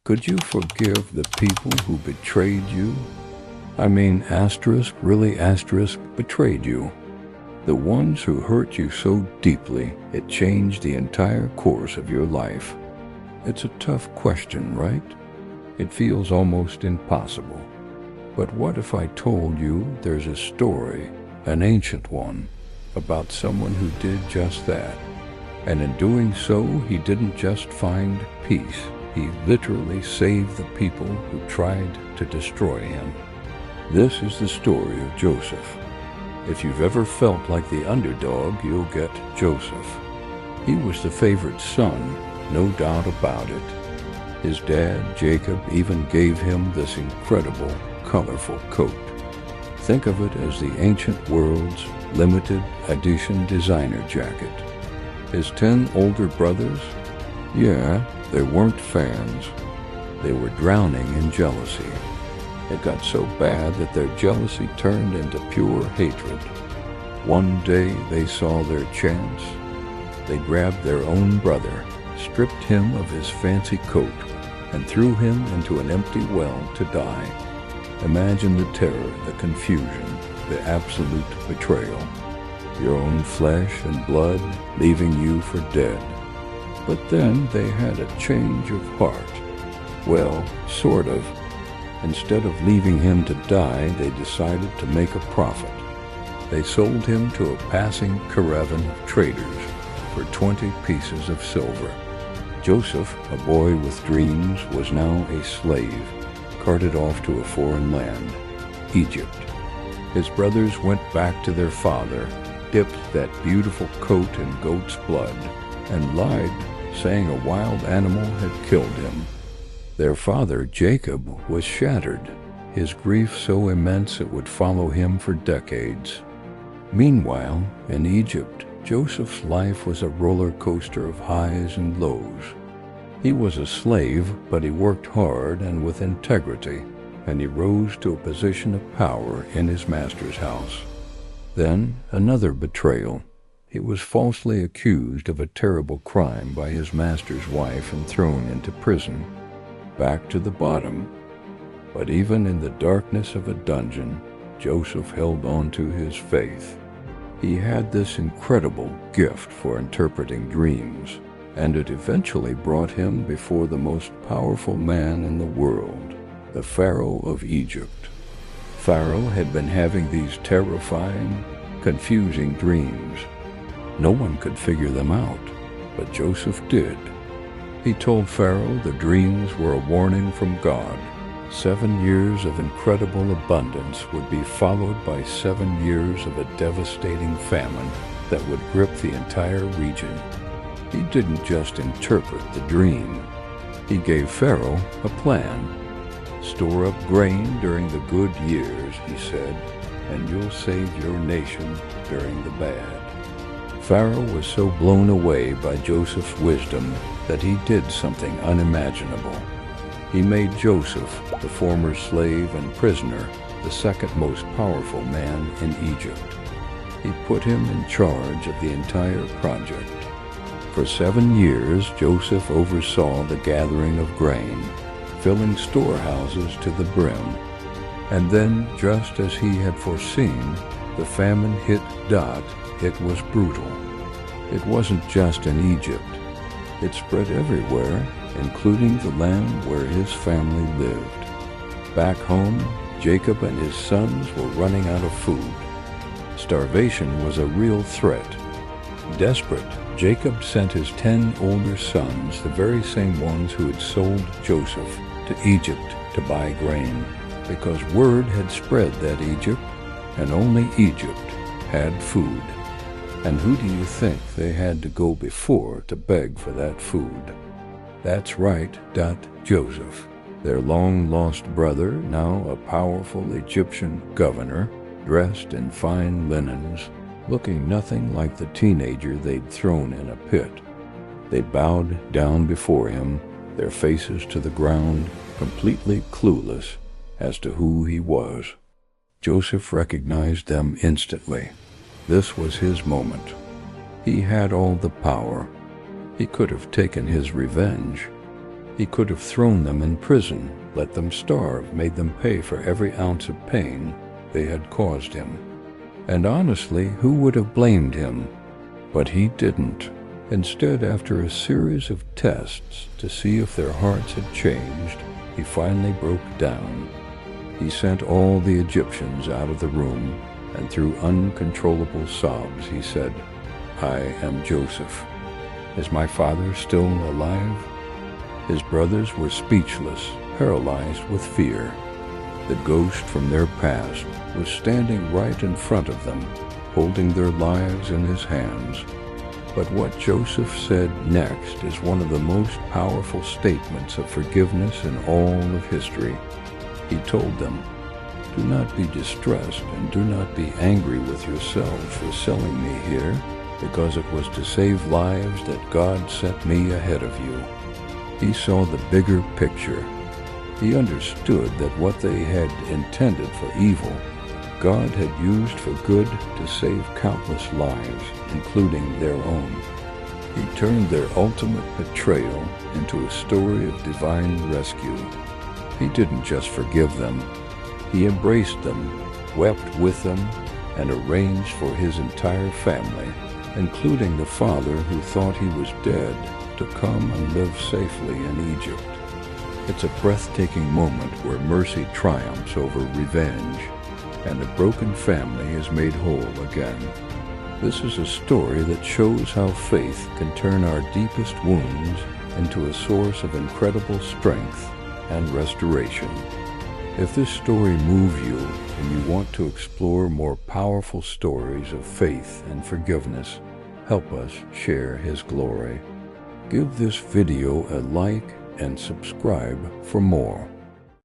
Could you forgive the people who betrayed you? I mean, asterisk, really asterisk, betrayed you. The ones who hurt you so deeply, it changed the entire course of your life. It's a tough question, right? It feels almost impossible. But what if I told you there's a story, an ancient one, about someone who did just that? And in doing so, he didn't just find peace. He literally saved the people who tried to destroy him. This is the story of Joseph. If you've ever felt like the underdog, you'll get Joseph. He was the favorite son, no doubt about it. His dad, Jacob, even gave him this incredible, colorful coat. Think of it as the ancient world's limited edition designer jacket. His 10 older brothers? Yeah, they weren't fans. They were drowning in jealousy. It got so bad that their jealousy turned into pure hatred. One day they saw their chance. They grabbed their own brother, stripped him of his fancy coat, and threw him into an empty well to die. Imagine the terror, the confusion, the absolute betrayal. Your own flesh and blood leaving you for dead. But then they had a change of heart. Well, sort of. Instead of leaving him to die, they decided to make a profit. They sold him to a passing caravan of traders for 20 pieces of silver. Joseph, a boy with dreams, was now a slave, carted off to a foreign land, Egypt. His brothers went back to their father, dipped that beautiful coat in goat's blood, and lied, saying a wild animal had killed him. Their father, Jacob, was shattered, his grief so immense it would follow him for decades. Meanwhile, in Egypt, Joseph's life was a roller coaster of highs and lows. He was a slave, but he worked hard and with integrity, and he rose to a position of power in his master's house. Then another betrayal. He was falsely accused of a terrible crime by his master's wife and thrown into prison. Back to the bottom. But even in the darkness of a dungeon, Joseph held on to his faith. He had this incredible gift for interpreting dreams, and it eventually brought him before the most powerful man in the world, the Pharaoh of Egypt. Pharaoh had been having these terrifying, confusing dreams. No one could figure them out, but Joseph did. He told Pharaoh the dreams were a warning from God. 7 years of incredible abundance would be followed by 7 years of a devastating famine that would grip the entire region. He didn't just interpret the dream. He gave Pharaoh a plan. Store up grain during the good years, he said, and you'll save your nation during the bad. Pharaoh was so blown away by Joseph's wisdom that he did something unimaginable. He made Joseph, the former slave and prisoner, the second most powerful man in Egypt. He put him in charge of the entire project. For 7 years, Joseph oversaw the gathering of grain, filling storehouses to the brim. And then, just as he had foreseen, the famine hit Dot. It was brutal. It wasn't just in Egypt. It spread everywhere, including the land where his family lived. Back home, Jacob and his sons were running out of food. Starvation was a real threat. Desperate, Jacob sent his 10 older sons, the very same ones who had sold Joseph, to Egypt to buy grain, because word had spread that Egypt, and only Egypt, had food. And who do you think they had to go before to beg for that food? That's right, Joseph, their long-lost brother, now a powerful Egyptian governor, dressed in fine linens, looking nothing like the teenager they'd thrown in a pit. They bowed down before him, their faces to the ground, completely clueless as to who he was. Joseph recognized them instantly. This was his moment. He had all the power. He could have taken his revenge. He could have thrown them in prison, let them starve, made them pay for every ounce of pain they had caused him. And honestly, who would have blamed him? But he didn't. Instead, after a series of tests to see if their hearts had changed, he finally broke down. He sent all the Egyptians out of the room, and through uncontrollable sobs he said, "I am Joseph. Is my father still alive?" His brothers were speechless, paralyzed with fear. The ghost from their past was standing right in front of them, holding their lives in his hands. But what Joseph said next is one of the most powerful statements of forgiveness in all of history. He told them, "Do not be distressed and do not be angry with yourselves for selling me here, because it was to save lives that God sent me ahead of you." He saw the bigger picture. He understood that what they had intended for evil, God had used for good to save countless lives, including their own. He turned their ultimate betrayal into a story of divine rescue. He didn't just forgive them. He embraced them, wept with them, and arranged for his entire family, including the father who thought he was dead, to come and live safely in Egypt. It's a breathtaking moment where mercy triumphs over revenge, and a broken family is made whole again. This is a story that shows how faith can turn our deepest wounds into a source of incredible strength and restoration. If this story moved you and you want to explore more powerful stories of faith and forgiveness, help us share His glory. Give this video a like and subscribe for more.